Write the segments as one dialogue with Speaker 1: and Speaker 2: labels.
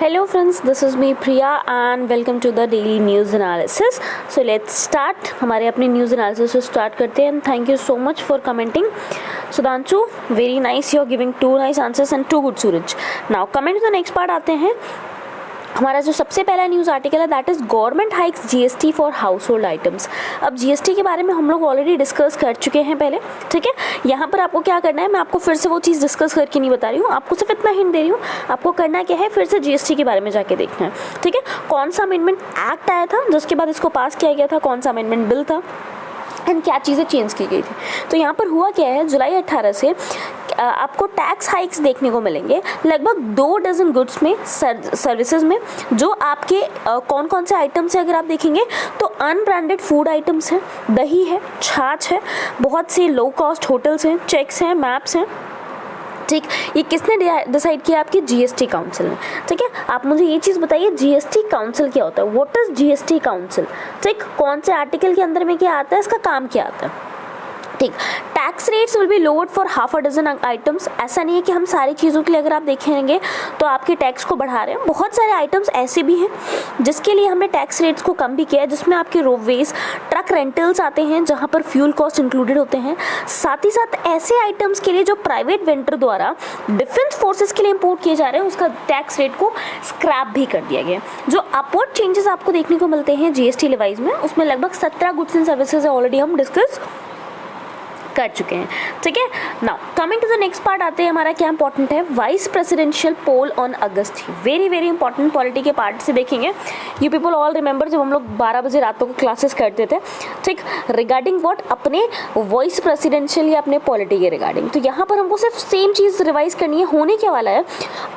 Speaker 1: Hello friends, this is me Priya and welcome to the daily news analysis. So let's start. हमारे अपने news analysis से start करते हैं. And thank you so much for commenting. Sudhanshu, very nice. You're giving 2 nice answers and 2 good Suraj. Now coming to the next part आते हैं. हमारा जो सबसे पहला न्यूज़ आर्टिकल है that is government hikes GST for house hold items. अब GST के बारे में हम लोग ऑलरेडी डिस्कस कर चुके हैं पहले, ठीक है. यहाँ पर आपको क्या करना है, मैं आपको फिर से वो चीज़ डिस्कस करके नहीं बता रही हूँ, आपको सिर्फ इतना हिंट दे रही हूँ. आपको करना क्या है, फिर से जीएसटी के बारे में जाके देखना है, ठीक है. कौन सा अमेंडमेंट एक्ट आया था जिसके बाद इसको पास किया गया था, कौन सा अमेंडमेंट बिल था एंड क्या चीज़ें चेंज की गई थी. तो यहाँ पर हुआ क्या है, जुलाई 18 से आपको टैक्स हाइक्स देखने को मिलेंगे लगभग 2 डज़न गुड्स में, सर्विसेज में. जो आपके कौन कौन से आइटम्स हैं अगर आप देखेंगे तो अनब्रांडेड फूड आइटम्स हैं, दही है, छाछ है, बहुत से लो कॉस्ट होटल्स हैं, चेक्स हैं, मैप्स हैं, ठीक. ये किसने डिसाइड किया, आपकी जीएसटी काउंसिल ने, ठीक है. आप मुझे ये चीज़ बताइए, जीएसटी काउंसिल क्या होता है, व्हाट इज जीएसटी काउंसिल, ठीक. कौन से आर्टिकल के अंदर में क्या आता है, इसका काम क्या आता है, ठीक. Tax rates will be lowered for half a dozen items. ऐसा नहीं है कि हम सारी चीज़ों के लिए अगर आप देखेंगे तो आपके टैक्स को बढ़ा रहे हैं. बहुत सारे आइटम्स ऐसे भी हैं जिसके लिए हमने टैक्स रेट्स को कम भी किया है, जिसमें आपके रोपवेज, ट्रक रेंटल्स आते हैं जहां पर फ्यूल कॉस्ट इंक्लूडेड होते हैं. साथ ही साथ ऐसे आइटम्स के लिए जो प्राइवेट वेंडर द्वारा डिफेंस फोर्सेस के लिए इंपोर्ट किए जा रहे हैं, उसका टैक्स रेट को स्क्रैप भी कर दिया गया. जो अपवर्ड चेंजेस आपको देखने को मिलते हैं जीएसटी लिवाइज में, उसमें लगभग 17 गुड्स एंड सर्विसेज ऑलरेडी हम डिस्कस कर चुके हैं, ठीक है. Now coming to the next part आते हैं. हमारा क्या इंपॉर्टेंट है, vice presidential poll on August. Very very important polity के पार्ट से देखेंगे. यू पीपल ऑल रिमेंबर जब हम लोग 12 बजे रातों को क्लासेस करते थे, ठीक, रिगार्डिंग व्हाट, अपने वाइस प्रेसिडेंशियल या अपने पॉलिटी के रिगार्डिंग. तो यहाँ पर हमको सिर्फ सेम चीज़ रिवाइज करनी है. होने क्या वाला है,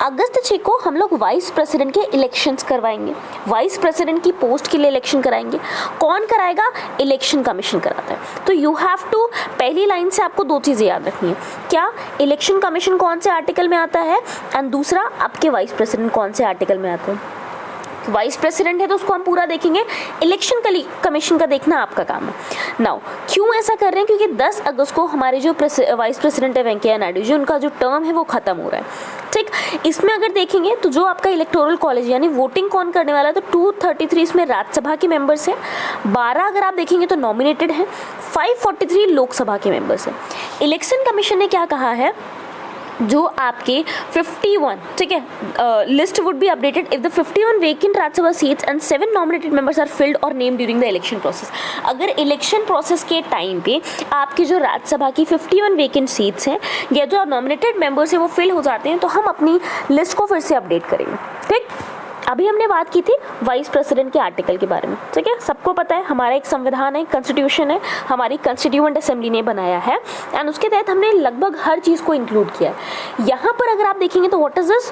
Speaker 1: अगस्त 6 को हम लोग वाइस प्रेसिडेंट के इलेक्शंस करवाएंगे. वाइस प्रेसिडेंट की पोस्ट के लिए इलेक्शन कराएंगे. कौन कराएगा, इलेक्शन कमीशन कराता है. तो यू हैव टू, पहली लाइन से आपको 2 चीजें याद रखनी है. क्या, इलेक्शन कमीशन कौन से आर्टिकल में आता है, एंड दूसरा आपके वाइस प्रेसिडेंट कौन से आर्टिकल में आते हैं. वाइस प्रेसिडेंट है तो उसको हम पूरा देखेंगे, इलेक्शन कमीशन का देखना आपका काम है. नाउ क्यों ऐसा कर रहे हैं, क्योंकि 10 अगस्त को हमारे जो वाइस प्रेसिडेंट है वेंकैया नायडू जी, उनका जो टर्म है वो खत्म हो रहा है, ठीक. इसमें अगर देखेंगे तो जो आपका इलेक्टोरल कॉलेज यानी वोटिंग कौन करने वाला है, तो 233 इसमें राज्यसभा के मेंबर्स हैं, 12 अगर आप देखेंगे तो नॉमिनेटेड हैं, 543 लोकसभा के मेंबर्स हैं. इलेक्शन कमीशन ने क्या कहा है, जो आपके 51, ठीक है, list would be updated if the 51 vacant Rajya Sabha seats and 7 nominated members are filled or named during the election process. अगर इलेक्शन प्रोसेस के टाइम पे आपकी जो राज्यसभा की 51 वेकेंट सीट्स हैं या जो नॉमिनेटेड मेंबर्स हैं वो फिल हो जाते हैं, तो हम अपनी लिस्ट को फिर से अपडेट करेंगे, ठीक. अभी हमने बात की थी वाइस प्रेसिडेंट के आर्टिकल के बारे में, ठीक है. सबको पता है हमारा एक संविधान है, कॉन्स्टिट्यूशन है, हमारी कॉन्स्टिट्यूएंट असेंबली ने बनाया है एंड उसके तहत हमने लगभग हर चीज़ को इंक्लूड किया है. यहाँ पर अगर आप देखेंगे तो व्हाट इज दिस,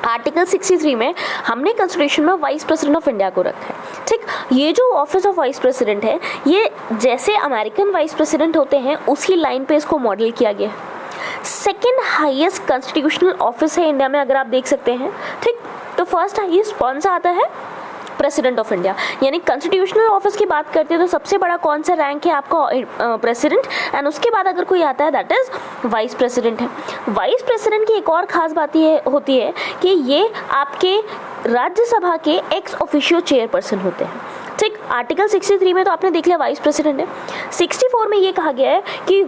Speaker 1: आर्टिकल 63 में हमने कॉन्स्टिट्यूशन में वाइस प्रेसिडेंट ऑफ इंडिया को रखा है, ठीक. ये जो ऑफिस ऑफ वाइस प्रेसिडेंट है, ये जैसे अमेरिकन वाइस प्रेसिडेंट होते हैं उसी लाइन पे इसको मॉडल किया गया है. सेकेंड हाईएस्ट कॉन्स्टिट्यूशनल ऑफिस है इंडिया में, अगर आप देख सकते हैं, ठीक. तो फर्स्ट हाईएस्ट कौन सा आता है, प्रेसिडेंट ऑफ इंडिया. यानी कॉन्स्टिट्यूशनल ऑफिस की बात करते हैं तो सबसे बड़ा कौन सा रैंक है आपका, प्रेसिडेंट, एंड उसके बाद अगर कोई आता है दैट इज वाइस प्रेसिडेंट है. वाइस प्रेसिडेंट की एक और खास बात ये होती है कि ये आपके राज्यसभा के एक्स ऑफिशियो चेयरपर्सन होते हैं, ठीक. आर्टिकल 63 में तो आपने देख लिया वाइस प्रेसिडेंट है. 64 में ये कहा गया है कि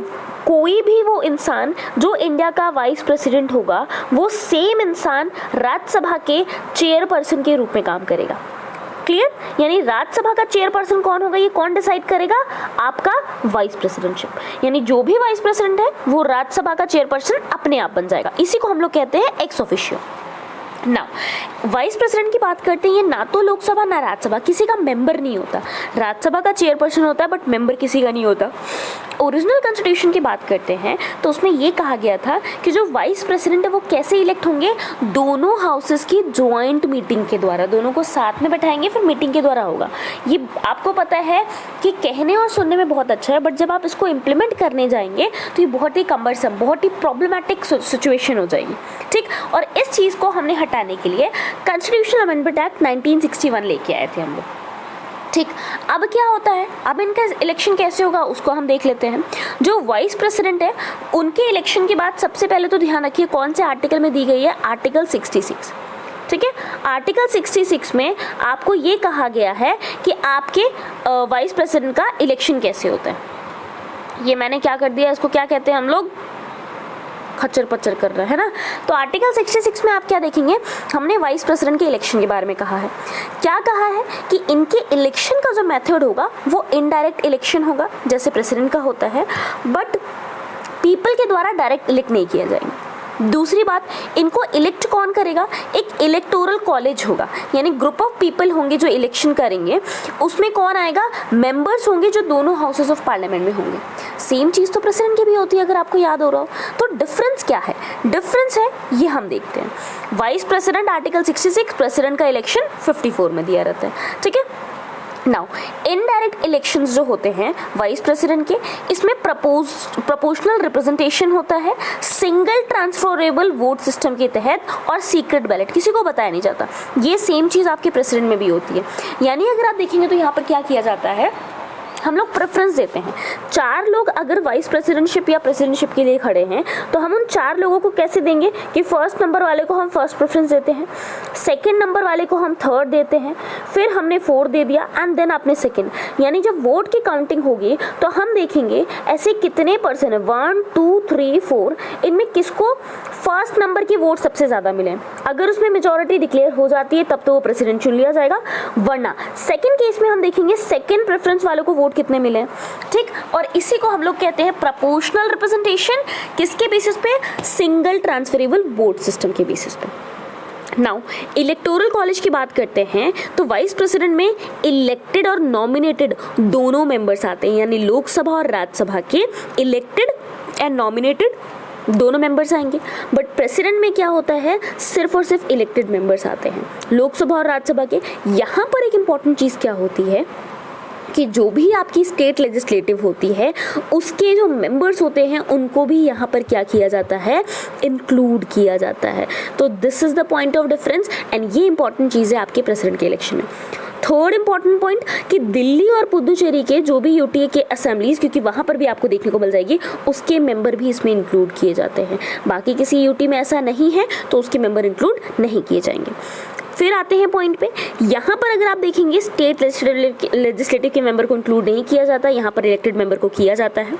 Speaker 1: कोई भी वो इंसान जो इंडिया का वाइस प्रेसिडेंट होगा वो सेम इंसान राज्यसभा के चेयरपर्सन के रूप में काम करेगा. क्लियर, यानी राज्यसभा का चेयरपर्सन कौन होगा, ये कौन डिसाइड करेगा, आपका वाइस प्रेसिडेंटशिप. यानी जो भी वाइस प्रेसिडेंट है वो राज्यसभा का चेयरपर्सन अपने आप बन जाएगा. इसी को हम लोग कहते हैं ex officio. Now vice president की बात करते हैं, ये ना तो लोकसभा ना राज्यसभा किसी का मेंबर नहीं होता. राज्यसभा का चेयरपर्सन होता है बट मेंबर किसी का नहीं होता. ओरिजिनल कॉन्स्टिट्यूशन की बात करते हैं तो उसमें ये कहा गया था कि जो वाइस प्रेसिडेंट है वो कैसे इलेक्ट होंगे, दोनों हाउसेस की ज्वाइंट मीटिंग के द्वारा, दोनों को साथ में बैठाएंगे फिर मीटिंग के द्वारा होगा. ये आपको पता है कि कहने और सुनने में बहुत अच्छा है, बट जब आप इसको इम्प्लीमेंट करने जाएंगे तो ये बहुत ही कम्बरसम, बहुत ही प्रॉब्लमेटिक सिचुएशन हो जाएगी, ठीक. और इस चीज़ को हमने हटाने के लिए कॉन्स्टिट्यूशनल अमेंडमेंट एक्ट 1961 लेके आए थे हम लोग, ठीक. अब क्या होता है, अब इनका इलेक्शन कैसे होगा उसको हम देख लेते हैं. जो वाइस प्रेसिडेंट है उनके इलेक्शन के बाद सबसे पहले तो ध्यान रखिए कौन से आर्टिकल में दी गई है, आर्टिकल 66. ठीक है। आर्टिकल 66 में आपको ये कहा गया है कि आपके वाइस प्रेसिडेंट का इलेक्शन कैसे होता है। ये मैंने क्या कर दिया, इसको क्या कहते हैं हम लोग, खच्चर पच्चर कर रहे हैं ना। तो आर्टिकल 66 में आप क्या देखेंगे, हमने वाइस प्रेसिडेंट के इलेक्शन के बारे में कहा है। क्या कहा है कि इनके इलेक्शन का जो मेथड होगा वो इनडायरेक्ट इलेक्शन होगा जैसे प्रेसिडेंट का होता है, बट पीपल के द्वारा डायरेक्ट इलेक्ट नहीं किया जाएगा। दूसरी बात, इनको इलेक्ट कौन करेगा, एक इलेक्टोरल कॉलेज होगा, यानी ग्रुप ऑफ पीपल होंगे जो इलेक्शन करेंगे। उसमें कौन आएगा, मेंबर्स होंगे जो दोनों हाउसेस ऑफ पार्लियामेंट में होंगे। सेम चीज़ तो प्रेसिडेंट की भी होती है, अगर आपको याद हो रहा हो। तो डिफरेंस क्या है, डिफरेंस है ये हम देखते हैं। वाइस प्रेसिडेंट आर्टिकल 66, प्रेसिडेंट का इलेक्शन 54 में दिया रहता है, ठीक है। नाउ इनडायरेक्ट इलेक्शंस जो होते हैं वाइस प्रेसिडेंट के, इसमें प्रोपोर्शनल रिप्रेजेंटेशन होता है, सिंगल ट्रांसफरेबल वोट सिस्टम के तहत, और सीक्रेट बैलेट, किसी को बताया नहीं जाता। ये सेम चीज़ आपके प्रेसिडेंट में भी होती है। यानी अगर आप देखेंगे तो यहाँ पर क्या किया जाता है, हम लोग प्रेफरेंस देते हैं। 4 लोग अगर वाइस प्रेसिडेंटशिप या प्रेसिडेंटशिप के लिए खड़े हैं तो हम उन 4 लोगों को कैसे देंगे कि फर्स्ट नंबर वाले को हम फर्स्ट प्रेफरेंस देते हैं, सेकंड नंबर वाले को हम थर्ड देते हैं, फिर हमने 4 दे दिया एंड देन आपने सेकंड। यानी जब वोट की काउंटिंग होगी तो हम देखेंगे ऐसे कितने पर्सन है, 1 2 3 4, इनमें किसको फर्स्ट नंबर की वोट सबसे ज़्यादा मिले। अगर उसमें मेजॉरिटी डिक्लेयर हो जाती है तब तो वो प्रेसिडेंट चुन लिया जाएगा, वरना सेकंड केस में हम देखेंगे सेकंड प्रेफरेंस वालों को वोट कितने मिले, ठीक। और इसी को हम लोग कहते हैं प्रोपोर्शनल रिप्रेजेंटेशन। किसके बेसिस पे, सिंगल ट्रांसफरेबल वोट सिस्टम के बेसिस पे। नाउ इलेक्टोरल कॉलेज की बात करते हैं तो वाइस प्रेसिडेंट में इलेक्टेड और नॉमिनेटेड दोनों मेंबर्स आते हैं, यानी लोकसभा और राज्यसभा के इलेक्टेड एंड नॉमिनेटेड दोनों मेंबर्स आएंगे। बट प्रेसिडेंट में क्या होता है, सिर्फ और सिर्फ इलेक्टेड मेंबर्स आते हैं, लोकसभा और राज्यसभा के। यहाँ पर एक इंपॉर्टेंट चीज़ क्या होती है कि जो भी आपकी स्टेट लेजिस्लेटिव होती है उसके जो मेंबर्स होते हैं उनको भी यहाँ पर क्या किया जाता है, इंक्लूड किया जाता है। तो this is the point of difference and ये इंपॉर्टेंट चीज़ है आपके प्रेसिडेंट के इलेक्शन में। थर्ड इंपॉर्टेंट पॉइंट कि दिल्ली और पुदुचेरी के जो भी यूटीए के असेंबलीज, क्योंकि वहाँ पर भी आपको देखने को मिल जाएगी, उसके मेंबर भी इसमें इंक्लूड किए जाते हैं। बाकी किसी यूटी में ऐसा नहीं है तो उसके मेंबर इंक्लूड नहीं किए जाएंगे। फिर आते हैं पॉइंट पे, यहाँ पर अगर आप देखेंगे स्टेट लेजिस्लेटिव के मेंबर को इंक्लूड नहीं किया जाता, यहाँ पर इलेक्टेड मेंबर को किया जाता है।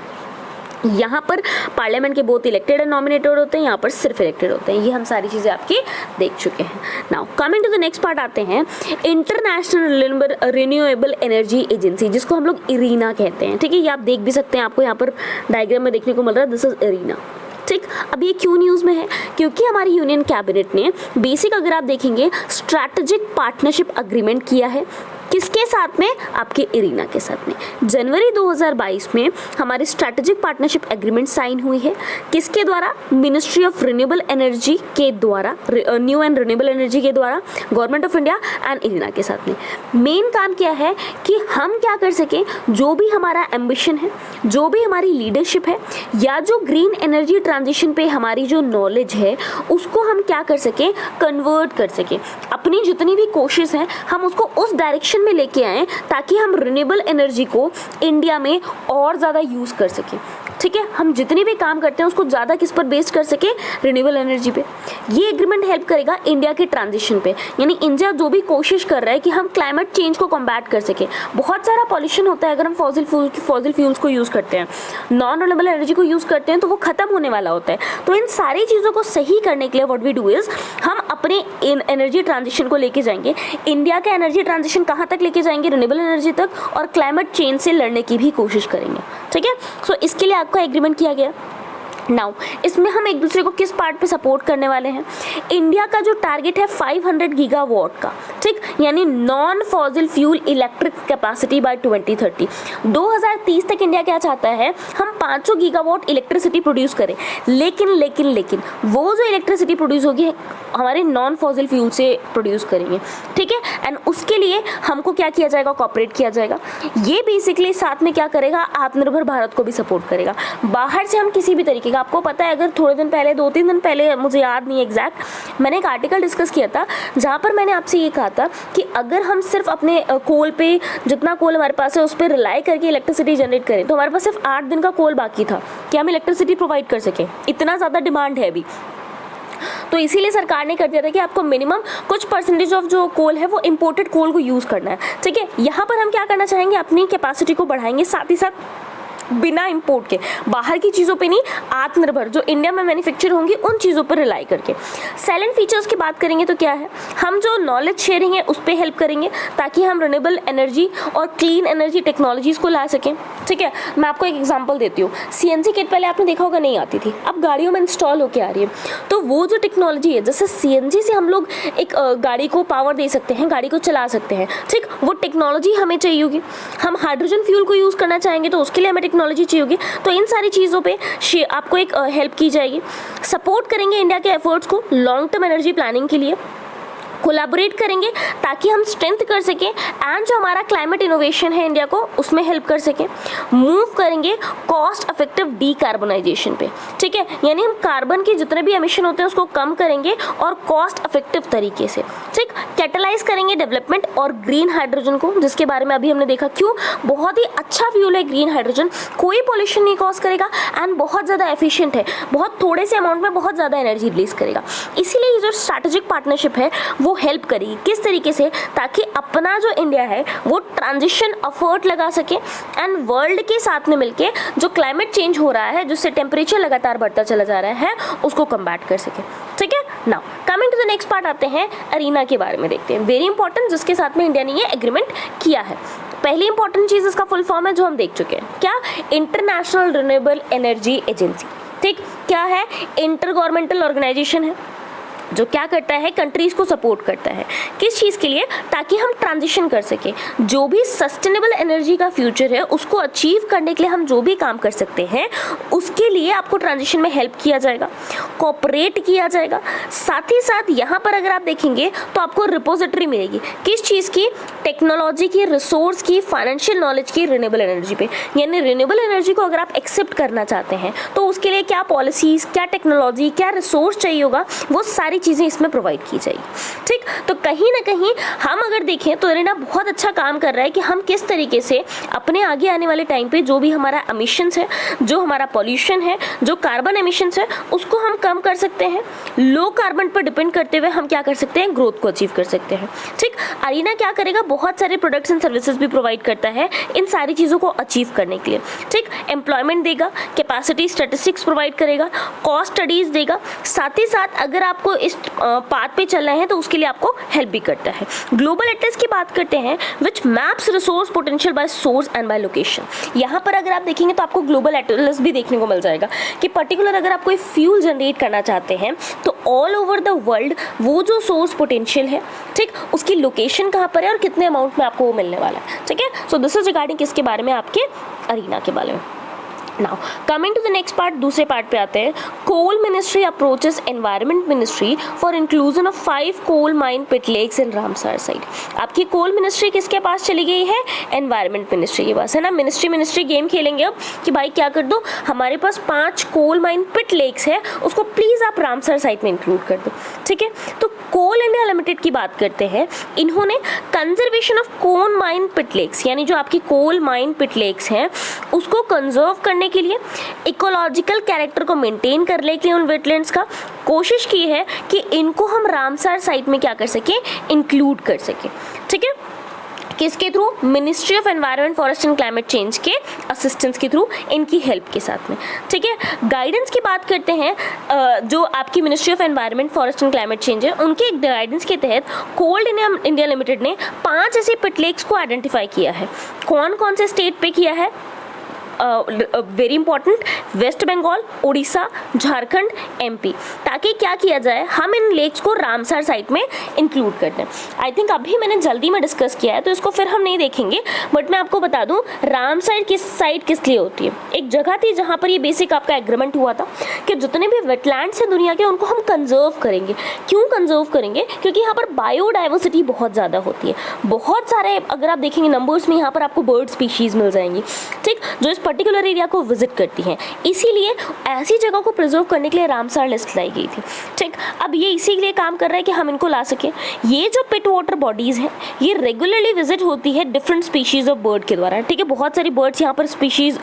Speaker 1: यहाँ पर पार्लियामेंट के बोथ इलेक्टेड एंड नॉमिनेटेड होते हैं, यहाँ पर सिर्फ इलेक्टेड होते हैं। ये हम सारी चीज़ें आपकी देख चुके हैं। Now coming to the next part आते हैं, इंटरनेशनल रिन्यूएबल एनर्जी एजेंसी, जिसको हम लोग इरीना कहते हैं, ठीक है। ये आप देख भी सकते हैं, आपको यहाँ पर डायग्राम में देखने को मिल रहा है, दिस इज इरीना, ठीक। अब ये क्यों न्यूज़ में है, क्योंकि हमारी यूनियन कैबिनेट ने बेसिक अगर आप देखेंगे स्ट्रैटेजिक पार्टनरशिप अग्रीमेंट किया है। किसके साथ में, आपके इरीना के साथ में। जनवरी 2022 में हमारी स्ट्रैटेजिक पार्टनरशिप एग्रीमेंट साइन हुई है। किसके द्वारा, मिनिस्ट्री ऑफ रिन्यूएबल एनर्जी के द्वारा, न्यू एंड रिन्यूएबल एनर्जी के द्वारा, government of India and Irina के साथ में। मेन काम क्या है कि हम क्या कर सकें, जो भी हमारा एम्बिशन है, जो भी हमारी लीडरशिप है, या जो ग्रीन एनर्जी ट्रांजिशन पे हमारी जो नॉलेज है उसको हम क्या कर सकें, कन्वर्ट कर सकें। अपनी जितनी भी कोशिश है हम उसको उस डायरेक्शन में लेके आए ताकि हम रिन्यूएबल एनर्जी को इंडिया में और ज़्यादा यूज़ कर सकें, ठीक है। हम जितनी भी काम करते हैं उसको ज़्यादा किस पर बेस्ड कर सके, रिन्यूएबल एनर्जी पे। ये एग्रीमेंट हेल्प करेगा इंडिया के ट्रांजिशन पे, यानी इंडिया जो भी कोशिश कर रहा है कि हम क्लाइमेट चेंज को कॉम्बैट कर सके। बहुत सारा पॉल्यूशन होता है अगर हम फॉसिल फ्यूल्स को यूज़ करते हैं, नॉन रिन्यूएबल एनर्जी को यूज़ करते हैं तो वो खत्म होने वाला होता है। तो इन सारी चीज़ों को सही करने के लिए व्हाट वी डू इज़, हम अपने एनर्जी ट्रांजिशन को लेके जाएंगे। इंडिया का एनर्जी ट्रांजिशन कहाँ तक लेके जाएंगे, रिन्यूएबल एनर्जी तक, और क्लाइमेट चेंज से लड़ने की भी कोशिश करेंगे, ठीक है। सो इसके लिए आपका एग्रीमेंट किया गया। नाउ इसमें हम एक दूसरे को किस पार्ट पे सपोर्ट करने वाले हैं, इंडिया का जो टारगेट है 500 गीगावाट का, ठीक, यानी non fossil fuel electric capacity by 2030। 2030 तक इंडिया क्या चाहता है, हम 500 गीगावाट इलेक्ट्रिसिटी प्रोड्यूस करें। लेकिन वो जो इलेक्ट्रिसिटी प्रोड्यूस होगी हमारे नॉन फॉसिल फ्यूल से प्रोड्यूस करेंगे, ठीक है। एंड उसके लिए हमको क्या किया जाएगा, कॉपरेट किया जाएगा। ये बेसिकली साथ में क्या करेगा, आत्मनिर्भर भारत को भी सपोर्ट करेगा। बाहर से हम किसी भी तरीके का, आपको पता है अगर थोड़े दिन पहले, 2-3 दिन पहले, मुझे याद नहीं एग्जैक्ट, मैंने एक आर्टिकल डिस्कस किया था जहाँ पर मैंने आपसे ये कहा था कि अगर हम सिर्फ अपने कोल पे, जितना कोल हमारे पास है उस पर रिलाई करके इलेक्ट्रिसिटी जनरेट करें तो हमारे पास सिर्फ 8 दिन का कोल बाकी था कि हम इलेक्ट्रिसिटी प्रोवाइड कर सकें। इतना ज़्यादा डिमांड है अभी। तो इसीलिए सरकार ने कर दिया था कि आपको मिनिमम कुछ परसेंटेज ऑफ जो कोल है वो इम्पोर्टेड कोल को यूज़ करना है, ठीक है। यहाँ पर हम क्या करना चाहेंगे, अपनी कैपेसिटी को बढ़ाएंगे, साथ ही साथ बिना इंपोर्ट के, बाहर की चीज़ों पे नहीं, आत्मनिर्भर जो इंडिया में मैन्युफैक्चर होंगी उन चीज़ों पर रिलाई करके। साइलेंट फीचर्स की बात करेंगे तो क्या है, हम जो नॉलेज शेयरिंग है उस पर हेल्प करेंगे ताकि हम रिन्यूएबल एनर्जी और क्लीन एनर्जी टेक्नोलॉजीज़ को ला सकें, ठीक है। मैं आपको एक एग्जांपल देती हूँ। सीएनजी किट पहले आपने देखा होगा नहीं आती थी, अब गाड़ियों में इंस्टॉल होकर आ रही है। तो वो जो टेक्नोलॉजी है, जैसे सीएनजी से हम लोग एक गाड़ी को पावर दे सकते हैं, गाड़ी को चला सकते हैं, ठीक, वो टेक्नोलॉजी हमें चाहिए होगी। हम हाइड्रोजन फ्यूल को यूज़ करना चाहेंगे तो उसके लिए हमें टेक्नोलॉजी चाहिए होगी। तो इन सारी चीज़ों पे आपको एक हेल्प की जाएगी। सपोर्ट करेंगे इंडिया के एफर्ट्स को लॉन्ग टर्म एनर्जी प्लानिंग के लिए, कोलैबोरेट करेंगे ताकि हम स्ट्रेंथ कर सकें एंड जो हमारा क्लाइमेट इनोवेशन है इंडिया को उसमें हेल्प कर सकें। मूव करेंगे कॉस्ट इफेक्टिव डीकार्बोनाइजेशन पे, ठीक है, यानी हम कार्बन के जितने भी एमिशन होते हैं उसको कम करेंगे और कॉस्ट इफेक्टिव तरीके से, ठीक। कैटलाइज करेंगे डेवलपमेंट और ग्रीन हाइड्रोजन को, जिसके बारे में अभी हमने देखा क्यों बहुत ही अच्छा फ्यूल है ग्रीन हाइड्रोजन, कोई पॉल्यूशन नहीं कॉज करेगा एंड बहुत ज़्यादा एफिशिएंट है, बहुत थोड़े से अमाउंट में बहुत ज़्यादा एनर्जी रिलीज करेगा। इसीलिए ये जो स्ट्रैटेजिक पार्टनरशिप है वो हेल्प करेगी, किस तरीके से, ताकि अपना जो इंडिया है वो ट्रांजिशन एफर्ट लगा सके एंड वर्ल्ड के साथ में मिलके जो क्लाइमेट चेंज हो रहा है, जिससे टेम्परेचर लगातार बढ़ता चला जा रहा है, उसको कम्बैट कर सके, ठीक है। Now coming to the next part आते हैं, अरीना के बारे में देखते हैं, वेरी इंपॉर्टेंट, जिसके साथ में इंडिया ने ये एग्रीमेंट किया है। पहली इंपॉर्टेंट चीज़ इसका फुल फॉर्म है जो हम देख चुके हैं, क्या, इंटरनेशनल रिन्यूएबल एनर्जी एजेंसी, ठीक। क्या है, इंटर गवर्नमेंटल ऑर्गेनाइजेशन है जो क्या करता है, कंट्रीज़ को सपोर्ट करता है, किस चीज़ के लिए, ताकि हम ट्रांजिशन कर सकें, जो भी सस्टेनेबल एनर्जी का फ्यूचर है उसको अचीव करने के लिए हम जो भी काम कर सकते हैं उसके लिए आपको ट्रांजिशन में हेल्प किया जाएगा, कोऑपरेट किया जाएगा। साथ ही साथ यहाँ पर अगर आप देखेंगे तो आपको रिपोजिटरी मिलेगी, किस चीज़ की, टेक्नोलॉजी की, रिसोर्स की, फाइनेंशियल नॉलेज की, रिन्यूएबल एनर्जी पे। यानी रिन्यूएबल एनर्जी को अगर आप एक्सेप्ट करना चाहते हैं तो उसके लिए क्या पॉलिसीज़, क्या टेक्नोलॉजी, क्या रिसोर्स चाहिए होगा, वो सारी चीज़ें इसमें प्रोवाइड की जाएगी, ठीक। तो कहीं ना कहीं हम अगर देखें तो अरीना बहुत अच्छा काम कर रहा है कि हम किस तरीके से अपने आगे आने वाले टाइम पे जो भी हमारा एमिशंस है, जो हमारा पॉल्यूशन है, जो कार्बन एमिशंस है, उसको हम कम कर सकते हैं। लो कार्बन पर डिपेंड करते हुए हम क्या कर सकते हैं, ग्रोथ को अचीव कर सकते हैं, ठीक। अरीना क्या करेगा, बहुत सारे प्रोडक्ट्स एंड सर्विसेज भी प्रोवाइड करता है इन सारी चीज़ों को अचीव करने के लिए, ठीक। एम्प्लॉयमेंट देगा, कैपेसिटी स्टैटिस्टिक्स प्रोवाइड करेगा, कॉस्ट स्टडीज़ देगा, साथ ही साथ अगर आपको इस पाथ पे चल रहे हैं तो उसके लिए आपको हेल्प भी करता है। ग्लोबल एटलस की बात करते हैं, which maps resource potential by source and by location. यहाँ पर अगर आप देखेंगे तो आपको ग्लोबल एटलस भी देखने को मिल जाएगा कि पर्टिकुलर अगर आप कोई फ्यूल जनरेट करना चाहते हैं तो ऑल ओवर द वर्ल्ड वो जो सोर्स पोटेंशियल है, ठीक, उसकी लोकेशन कहाँ पर है और कितने अमाउंट में आपको वो मिलने वाला है, ठीक है। सो दिस इज रिगार्डिंग किसके बारे में, आपके अरीना के बारे में। Now coming to the next part, दूसरे पार्ट पे आते हैं। Coal ministry approaches environment ministry for inclusion of 5 coal mine pit lakes in Ramsar site. आपकी कोल मिनिस्ट्री किसके पास चली गई है, एनवायरनमेंट मिनिस्ट्री के पास, है ना। मिनिस्ट्री गेम खेलेंगे अब कि भाई क्या कर दो, हमारे पास 5 कोल माइन पिट लेक्स है, उसको प्लीज़ आप रामसर साइट में इंक्लूड कर दो, ठीक है। तो कोल इंडिया लिमिटेड की बात करते हैं, इन्होंने conservation of coal mine pit lakes, यानी जो आपकी कोल माइन पिट लेक्स हैं उसको कंजर्व करने के लिए, इकोलॉजिकल कैरेक्टर को मेंटेन करने के लिए उन वेटलैंड्स का कोशिश की है कि इनको हम रामसर साइट में क्या कर सकें, इंक्लूड कर सकें, ठीक है। किसके through, ministry of environment forest and climate change के असिस्टेंस के थ्रू, इनकी हेल्प के साथ में, ठीक है। गाइडेंस की बात करते हैं, जो आपकी ministry of environment forest and climate change है, उनके गाइडेंस के तहत कोल इंडिया लिमिटेड ने 5 ऐसे पिट लेक्स को आइडेंटिफाई किया है। कौन कौन से स्टेट पे किया है, very important, West Bengal, Orissa, Jharkhand, MP, ताकि क्या किया जाए, हम इन लेक्स को रामसर साइट में इंक्लूड कर दें। आई थिंक अभी मैंने जल्दी में डिस्कस किया है तो इसको फिर हम नहीं देखेंगे, बट मैं आपको बता दूं रामसर किस साइट किस लिए होती है। एक जगह थी जहाँ पर ये बेसिक आपका एग्रीमेंट हुआ था कि जितने भी वेटलैंड्स हैं दुनिया के उनको हम कंजर्व करेंगे। क्यों कंजर्व करेंगे, क्योंकि यहाँ पर बायोडाइवर्सिटी बहुत ज़्यादा होती है, बहुत सारे अगर आप देखेंगे नंबर्स में यहाँ पर आपको बर्ड स्पीशीज़ मिल जाएंगी, ठीक, जो इस पर्टिकुलर एरिया को विजिट करती हैं। इसीलिए ऐसी जगह को प्रिजर्व करने के लिए रामसर लिस्ट लाई गई थी, ठीक। अब ये इसी के लिए काम कर रहा है कि हम इनको ला सकें। ये जो पिट वाटर बॉडीज़ हैं ये रेगुलरली विजिट होती है डिफरेंट स्पीशीज़ ऑफ बर्ड के द्वारा, ठीक है। बहुत सारी बर्ड्स यहाँ पर स्पीशीज़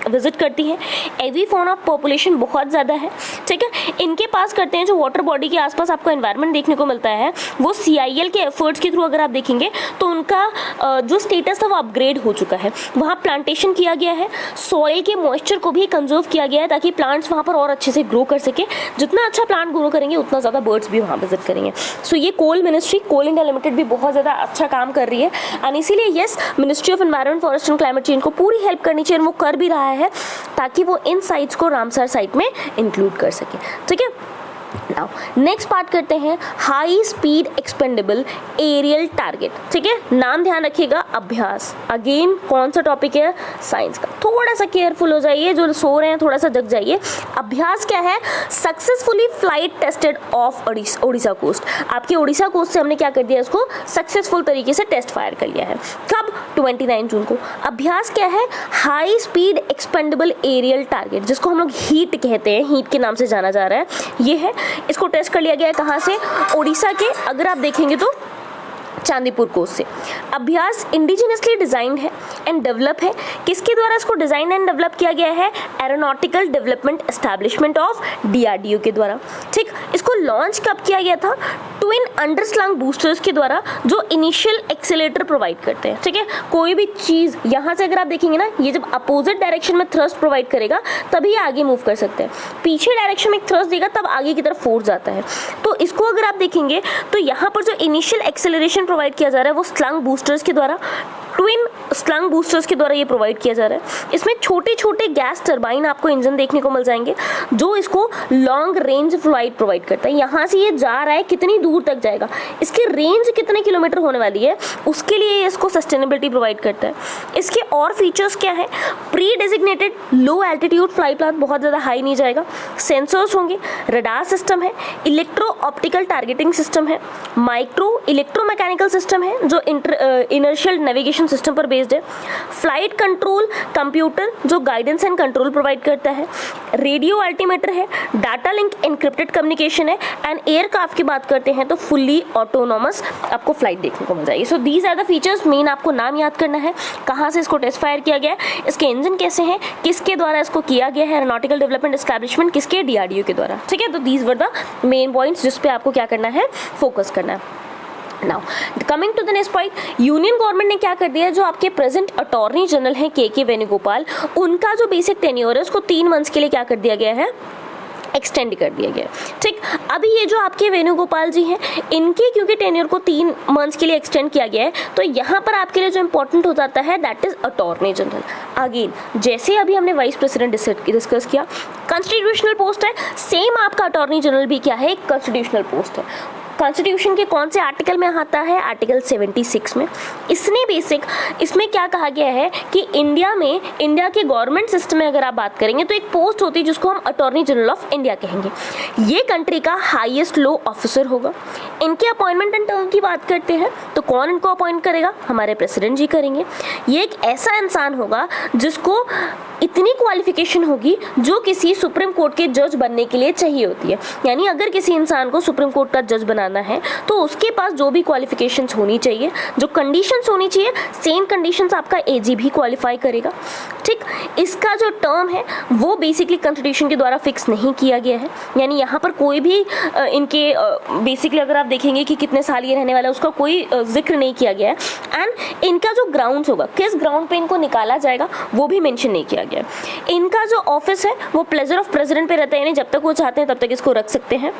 Speaker 1: विजिट करती है। एवी फौना पॉपुलेशन बहुत ज़्यादा है, ठीक है। इनके पास करते हैं जो वाटर बॉडी के आसपास आपको एनवायरनमेंट देखने को मिलता है, वो CIL के एफर्ट्स के थ्रू अगर आप देखेंगे तो उनका जो स्टेटस था वो अपग्रेड हो चुका है। वहाँ प्लांटेशन किया गया है, सॉइल के मॉइस्चर को भी कंजर्व किया गया है ताकि प्लांट्स वहाँ पर और अच्छे से ग्रो कर सके। जितना अच्छा प्लांट ग्रो करेंगे उतना ज़्यादा बर्ड्स भी वहाँ विजिट करेंगे। सो ये कोल मिनिस्ट्री, कोल इंडिया लिमिटेड भी बहुत ज़्यादा अच्छा काम कर रही है एंड इसीलिए yes, ministry of environment, forest and climate change को पूरी हेल्प करनी चाहिए, वो कर भी रहा है ताकि वो इन साइट्स को रामसर साइट में इंक्लूड कर सके, ठीक है। नाउ नेक्स्ट पार्ट करते हैं high speed expendable aerial target, ठीक है। नाम ध्यान रखिएगा, अभ्यास। अगेन कौन सा टॉपिक है? साइंस का। थोड़ा सा केयरफुल हो जाइए, जो सो रहे हैं थोड़ा सा जग जाइए। अभ्यास क्या है? Successfully flight tested off Odisha coast. आपके ओडिशा कोस्ट से हमने क्या कर दिया, इसको सक्सेसफुल तरीके से टेस्ट फायर कर लिया है। कब? 29 जून को। अभ्यास क्या है? High speed expendable aerial target, जिसको हम लोग हीट कहते हैं, हीट के नाम से जाना जा रहा है, ये है। इसको टेस्ट कर लिया गया है कहाँ से? ओडिशा के, अगर आप देखेंगे तो चांदीपुर कोस्ट से। अभ्यास इंडिजिनियसली डिजाइंड है एंड डेवलप है। किसके द्वारा इसको डिजाइन एंड डेवलप किया गया है? Aeronautical development establishment of DRDO के द्वारा, ठीक। इसको लॉन्च कब किया गया था? ट्विन अंडरस्लंग बूस्टर्स के द्वारा, जो इनिशियल एक्सेलेरेटर प्रोवाइड करते हैं, ठीक है। कोई भी चीज़ यहाँ से अगर आप देखेंगे ना, ये जब अपोजिट डायरेक्शन में थ्रस्ट प्रोवाइड करेगा तभी आगे मूव कर सकते हैं। पीछे डायरेक्शन में थ्रस्ट देगा तब आगे की तरफ फोर्स जाता है। तो इसको अगर आप देखेंगे तो यहाँ पर जो इनिशियल एक्सेलरेशन प्रोवाइड किया जा रहा है वो स्लंग बूस्टर्स के द्वारा, ट्विन स्लंग बूस्टर्स के द्वारा ये प्रोवाइड किया जा रहा है। इसमें छोटे छोटे गैस टरबाइन आपको इंजन देखने को मिल जाएंगे जो इसको लॉन्ग रेंज फ्लाइट प्रोवाइड करता है। यहाँ से ये जा रहा है, कितनी दूर तक जाएगा, इसकी रेंज कितने किलोमीटर होने वाली है, उसके लिए ये इसको सस्टेनेबिलिटी प्रोवाइड करता है। इसके और फीचर्स क्या है? प्री डेजिग्नेटेड लो एल्टीट्यूड फ्लाइट पाथ, बहुत ज़्यादा हाई नहीं जाएगा। सेंसर्स होंगे, रडार सिस्टम है, इलेक्ट्रो ऑप्टिकल टारगेटिंग सिस्टम है, माइक्रो इलेक्ट्रोमैकेनिकल सिस्टम है जो इनर्शियल नेविगेशन सिस्टम पर बेस्ड है, फ्लाइट कंट्रोल कंप्यूटर जो गाइडेंस एंड कंट्रोल प्रोवाइड करता है, रेडियो अल्टीमीटर है, डाटा लिंक एनक्रिप्टेड कम्युनिकेशन है एंड एयरक्राफ्ट की बात करते हैं तो फुल्ली ऑटोनोमस आपको फ्लाइट देखने को मिल जाएगी। So these are the features. Main आपको नाम याद करना है, कहाँ से इसको टेस्ट फायर किया गया है, इसके इंजन कैसे हैं, किसके द्वारा इसको किया गया है, एरोनॉटिकल डेवलपमेंट एस्टैब्लिशमेंट किसके? DRDO के द्वारा, ठीक है। तो these were the main points जिस पे आपको क्या करना है, फोकस करना है। Now coming to the next point, union government ने क्या कर दिया है, जो आपके प्रेजेंट अटॉर्नी जनरल हैं KK वेणुगोपाल, उनका जो बेसिक टेन्योर है उसको 3 मंथ्स के लिए क्या कर दिया गया है, एक्सटेंड कर दिया गया, ठीक। अभी ये जो आपके वेणुगोपाल जी हैं, इनके क्योंकि टेन्योर को 3 मंथ्स के लिए एक्सटेंड किया गया है, तो यहाँ पर आपके लिए जो इंपॉर्टेंट हो जाता है that is attorney general. Again जैसे अभी हमने वाइस प्रेसिडेंट डिस्कस किया, कॉन्स्टिट्यूशनल पोस्ट है, सेम आपका अटॉर्नी जनरल भी क्या है, एक कॉन्स्टिट्यूशनल पोस्ट है। कॉन्स्टिट्यूशन के कौन से आर्टिकल में आता है? आर्टिकल 76 में। इसमें क्या कहा गया है कि इंडिया के गवर्नमेंट सिस्टम में अगर आप बात करेंगे तो एक पोस्ट होती है जिसको हम अटॉर्नी जनरल ऑफ इंडिया कहेंगे। ये कंट्री का हाईएस्ट लॉ ऑफिसर होगा। इनके अपॉइंटमेंट एंड टर्म की बात करते हैं तो कौन इनको अपॉइंट करेगा? हमारे प्रेसिडेंट जी करेंगे। ये एक ऐसा इंसान होगा जिसको इतनी क्वालिफिकेशन होगी जो किसी सुप्रीम कोर्ट के जज बनने के लिए चाहिए होती है। यानी अगर किसी इंसान को सुप्रीम कोर्ट का जज बनाना है तो उसके पास जो भी क्वालिफिकेशंस होनी चाहिए, जो कंडीशंस होनी चाहिए, सेम कंडीशंस आपका AG भी क्वालिफाई करेगा, ठीक। इसका जो टर्म है वो बेसिकली कॉन्स्टिट्यूशन के द्वारा फिक्स नहीं किया गया है। यानी यहाँ पर कोई भी इनके बेसिकली अगर आप देखेंगे कि कितने साल ये रहने वाला है उसका कोई जिक्र नहीं किया गया है। एंड इनका जो ग्राउंड्स होगा, किस ग्राउंड पे इनको निकाला जाएगा वो भी मेंशन नहीं किया गया। इनका जो ऑफिस है वो प्लेजर ऑफ प्रेसिडेंट पे रहता है, यानी जब तक वो चाहते हैं तब तक इसको रख सकते हैं।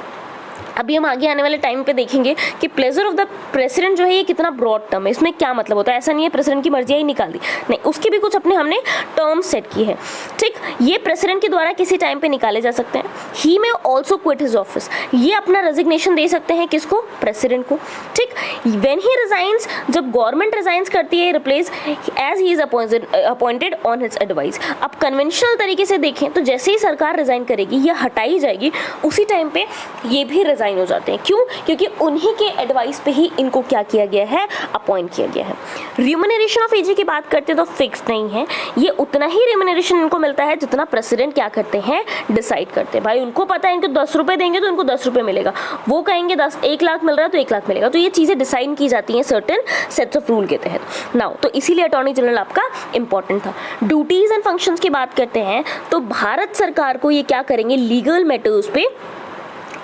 Speaker 1: अभी हम आगे आने वाले टाइम पे देखेंगे कि प्लेजर ऑफ द प्रेसिडेंट जो है ये कितना ब्रॉड टर्म है, इसमें क्या मतलब होता है। ऐसा नहीं है प्रेसिडेंट की मर्जी ही निकाल दी, नहीं, उसकी भी कुछ अपने हमने टर्म्स सेट की है, ठीक। ये प्रेसिडेंट के द्वारा किसी टाइम पे निकाले जा सकते हैं। ही में ऑल्सो क्विट हिज ऑफिस, ये अपना रेजिग्नेशन दे सकते हैं किसको? प्रेसिडेंट को, ठीक। व्हेन ही रिजाइंस, जब गवर्नमेंट रिजाइंस करती है, replace as he is appointed on his advice. अब कन्वेंशनल तरीके से देखें तो जैसे ही सरकार रिजाइन करेगी या हटाई जाएगी उसी टाइम पे ये भी रिजाइन हो जाते हैं। क्यों? क्योंकि उन्हीं के एडवाइस पे ही इनको क्या किया गया है, अपॉइंट किया गया है। रिम्यूनरेशन ऑफ एजी की बात करते हैं तो फिक्स नहीं है, ये उतना ही रिम्यूनरेशन इनको मिलता है जितना प्रेसिडेंट क्या करते हैं, डिसाइड करते हैं। भाई उनको पता है इनको 10 रुपये देंगे तो इनको 10 रुपये मिलेगा, वो कहेंगे 1 लाख मिल रहा है तो 1 लाख मिलेगा। तो ये चीज़ें डिसाइड की जाती हैं सर्टेन सेट्स ऑफ रूल के तहत। नाउ तो इसीलिए अटॉर्नी जनरल आपका इंपॉर्टेंट था। ड्यूटीज एंड फंक्शंस की बात करते हैं तो भारत सरकार को ये क्या करेंगे, लीगल मैटर्स पे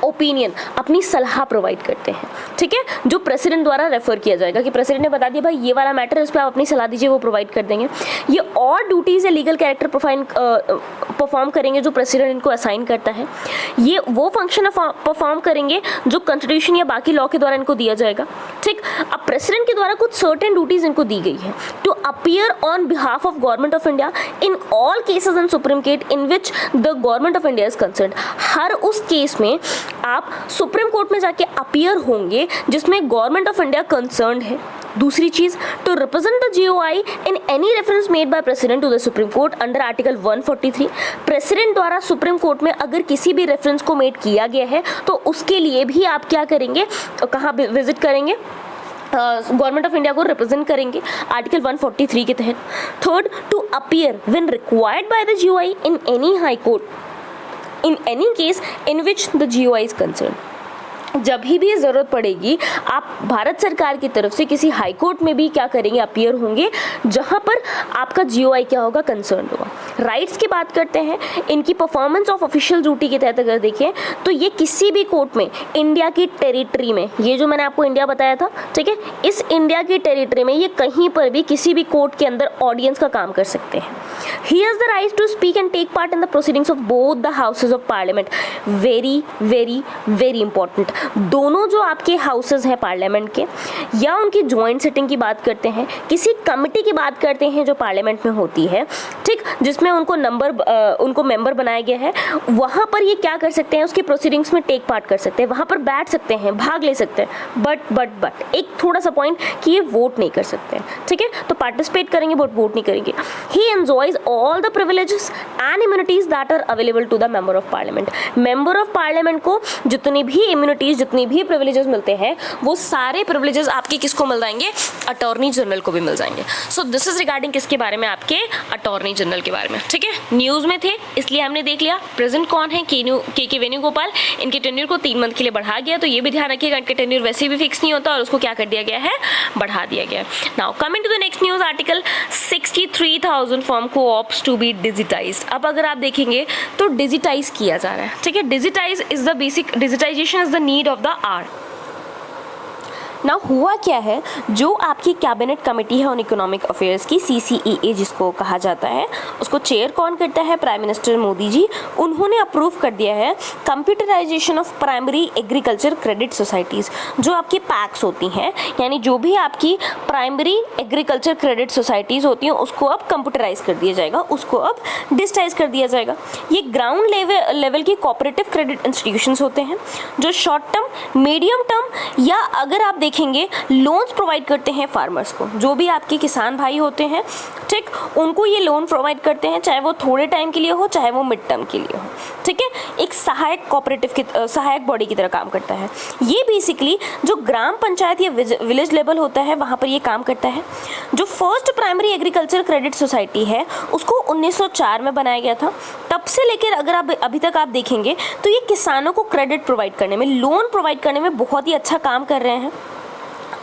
Speaker 1: ओपिनियन, अपनी सलाह प्रोवाइड करते हैं। ठीक है, जो प्रेसिडेंट द्वारा रेफर किया जाएगा कि प्रेसिडेंट ने बता दिया भाई ये वाला मैटर है, इस पर आप अपनी सलाह दीजिए, वो प्रोवाइड कर देंगे। ये और ड्यूटीज या लीगल कैरेक्टर परफॉर्म करेंगे जो प्रेसिडेंट इनको असाइन करता है। ये वो फंक्शन परफॉर्म करेंगे जो कॉन्स्टिट्यूशन या बाकी लॉ के द्वारा इनको दिया जाएगा। ठीक, अब प्रेसिडेंट के द्वारा कुछ सर्टेन ड्यूटीज इनको दी गई है to appear on behalf of government of India in all cases in Supreme Court in which the government of India is concerned. हर उस केस में आप सुप्रीम कोर्ट में जाके अपीयर होंगे जिसमें गवर्नमेंट ऑफ इंडिया कंसर्न्ड है। दूसरी चीज, to represent the GOI in any reference made by president to the supreme court under article 143। President द्वारा सुप्रीम कोर्ट में अगर किसी भी रेफरेंस को मेड किया गया है तो उसके लिए भी आप क्या करेंगे, कहाँ विजिट करेंगे, गवर्नमेंट ऑफ इंडिया को रिप्रेजेंट करेंगे आर्टिकल 143 के तहत। Third, to appear when required by the GOI in any high court in any case in which the GOI is concerned। जब भी ज़रूरत पड़ेगी आप भारत सरकार की तरफ से किसी हाई कोर्ट में भी क्या करेंगे, अपीयर होंगे जहां पर आपका जीओआई क्या होगा, कंसर्न होगा। राइट्स की बात करते हैं, इनकी परफॉर्मेंस ऑफ ऑफिशियल ड्यूटी के तहत अगर देखें तो ये किसी भी कोर्ट में इंडिया की टेरिटरी में, ये जो मैंने आपको इंडिया बताया था, ठीक है, इस इंडिया की टेरिटरी में ये कहीं पर भी किसी भी कोर्ट के अंदर ऑडियंस का काम कर सकते हैं। He has the right to speak and take part in the proceedings of both the houses of parliament. Very very very important. दोनों जो आपके हाउसेज हैं पार्लियामेंट के, या उनकी ज्वाइंट सिटिंग की बात करते हैं, किसी कमिटी की बात करते हैं जो पार्लियामेंट में होती है, ठीक, जिसमें उनको मेंबर बनाया गया है, वहाँ पर ये क्या कर सकते हैं, उसकी प्रोसीडिंग्स में टेक पार्ट कर सकते हैं, वहाँ पर बैठ सकते हैं, भाग ले सकते हैं। बट एक थोड़ा सा पॉइंट कि ये वोट नहीं कर सकते हैं। ठीक है, तो पार्टिसिपेट करेंगे बट वोट नहीं करेंगे। He enjoys all the privileges and immunities that are available to the member of Parliament. Member of Parliament को जितनी भी इम्यूनिटीज, जितनी भी प्रिविलेजेस मिलते हैं, वो सारे प्रिविलेजेस आपके किसको मिल जाएंगे, अटॉर्नी जनरल को भी मिल जाएंगे। सो दिस इज रिगार्डिंग किसके बारे में, आपके अटॉर्नी जनरल के बारे में। ठीक है, न्यूज में थे इसलिए हमने देख लिया। प्रेजेंट कौन है, के वेणुगोपाल, इनके टेन्योर को 3 मंथ के लिए बढ़ा गया, तो ये भी ध्यान रखिएगा इनके टेन्योर वैसे भी फिक्स नहीं होता और उसको क्या कर दिया गया है, बढ़ा दिया गया है। Now coming to the next news article, 63,000 farm co-ops to be digitised. अब अगर आप देखेंगे तो डिजिटाइज किया जा रहा है। ठीक है, digitize is the basic, digitization is the need of the hour. Now हुआ क्या है, जो आपकी कैबिनेट कमेटी है ऑन इकोनॉमिक अफेयर्स की, CCEA जिसको कहा जाता है, उसको चेयर कौन करता है, प्राइम मिनिस्टर मोदी जी। उन्होंने अप्रूव कर दिया है computerization of primary agriculture credit societies. जो आपकी पैक्स होती हैं, यानी जो भी आपकी प्राइमरी एग्रीकल्चर क्रेडिट सोसाइटीज़ होती हैं, उसको अब कंप्यूटराइज कर दिया जाएगा, उसको अब डिजिटाइज कर दिया जाएगा। ये ग्राउंड लेवल की कोऑपरेटिव क्रेडिट इंस्टीट्यूशंस होते हैं जो शॉर्ट टर्म, मीडियम टर्म या अगर आप देखेंगे लोन्स प्रोवाइड करते हैं फार्मर्स को। जो भी आपके किसान भाई होते हैं, ठीक, उनको ये लोन प्रोवाइड करते हैं, चाहे वो थोड़े टाइम के लिए हो, चाहे वो मिड टर्म के लिए हो। ठीक है, एक सहायक कोऑपरेटिव की सहायक बॉडी की तरह काम करता है। ये बेसिकली जो ग्राम पंचायत या विलेज लेवल होता है वहाँ पर ये काम करता है। जो first primary agriculture credit society है उसको 1904 में बनाया गया था। तब से लेकर अगर आप अभी तक आप देखेंगे तो ये किसानों को क्रेडिट प्रोवाइड करने में, लोन प्रोवाइड करने में बहुत ही अच्छा काम कर रहे हैं।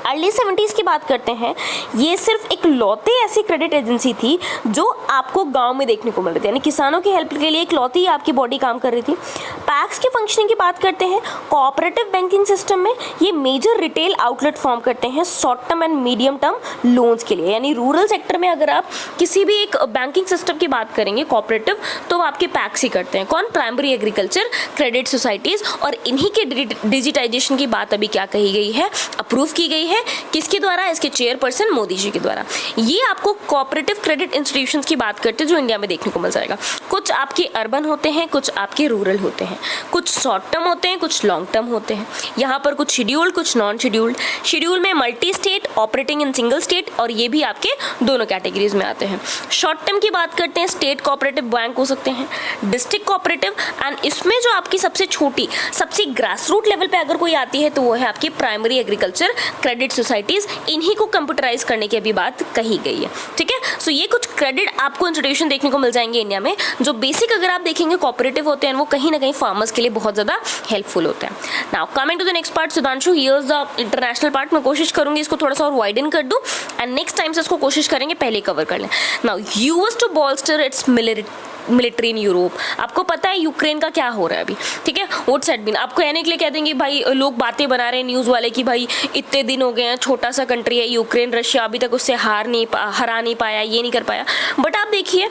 Speaker 1: अर्ली 70s की बात करते हैं, ये सिर्फ एक लौते ऐसी क्रेडिट एजेंसी थी जो आपको गांव में देखने को मिल रही थी, यानी किसानों की हेल्प के लिए एक लौती आपकी बॉडी काम कर रही थी। पैक्स के फंक्शनिंग की बात करते हैं, कोऑपरेटिव बैंकिंग सिस्टम में ये मेजर रिटेल आउटलेट फॉर्म करते हैं short term and medium term loans के लिए। यानी रूरल सेक्टर में अगर आप किसी भी एक बैंकिंग सिस्टम की बात करेंगे कोऑपरेटिव, तो आपके पैक्स ही करते हैं। कौन, प्राइमरी एग्रीकल्चर क्रेडिट सोसाइटीज़। और इन्हीं के डिजिटाइजेशन की बात अभी क्या कही गई है, अप्रूव की गई है
Speaker 2: हैं किसके द्वारा? इसके चेयरपर्सन मोदी जी के द्वारा। ये आपको कोऑपरेटिव क्रेडिट इंस्टीट्यूशंस की बात करते हैं जो इंडिया में देखने को मिल जाएगा। कुछ आपके अर्बन होते हैं, कुछ आपके रूरल होते हैं, कुछ शॉर्ट टर्म होते हैं, कुछ लॉन्ग टर्म होते हैं। यहाँ पर कुछ शेड्यूल्ड, कुछ नॉन शेड्यूल्ड। शेड्यूल में multi state, operating in single state, और ये भी आपके दोनों कैटेगरीज में आते हैं। शॉर्ट टर्म की बात करते हैं, स्टेट कोऑपरेटिव बैंक हो सकते हैं, डिस्ट्रिक्ट कोऑपरेटिव, एंड इसमें जो आपकी सबसे छोटी, सबसे ग्रास रूट लेवल पे अगर कोई आती है तो वो है आपकी प्राइमरी एग्रीकल्चर क्रेडिट सोसाइटीज। इन्हीं को कंप्यूटराइज करने की अभी बात कही गई है, ठीक है। सो ये कुछ क्रेडिट आपको इंस्टीट्यूशन देखने को मिल जाएंगे इंडिया में, जो बेसिक अगर आप देखेंगे कोऑपरेटिव होते हैं, वो कहीं ना कहीं फार्मर्स के लिए बहुत ज़्यादा हेल्पफुल होते हैं। Now coming to the next part, Sudhanshu, here's the international part. मैं कोशिश करूंगी इसको थोड़ा सा और वाइडन कर दूं, एंड नेक्स्ट टाइम से इसको कोशिश करेंगे पहले कवर कर लें। Now US to bolster its military in Europe. आपको पता है यूक्रेन का क्या हो रहा है अभी, ठीक है। व्हाट्स हैट बीन, आपको कहने के लिए कह देंगे भाई, लोग बातें बना रहे हैं न्यूज़ वाले कि भाई इतने दिन हो गए हैं, छोटा सा कंट्री है यूक्रेन, रशिया अभी तक उससे हरा नहीं पाया, ये नहीं कर पाया। बट आप देखिए,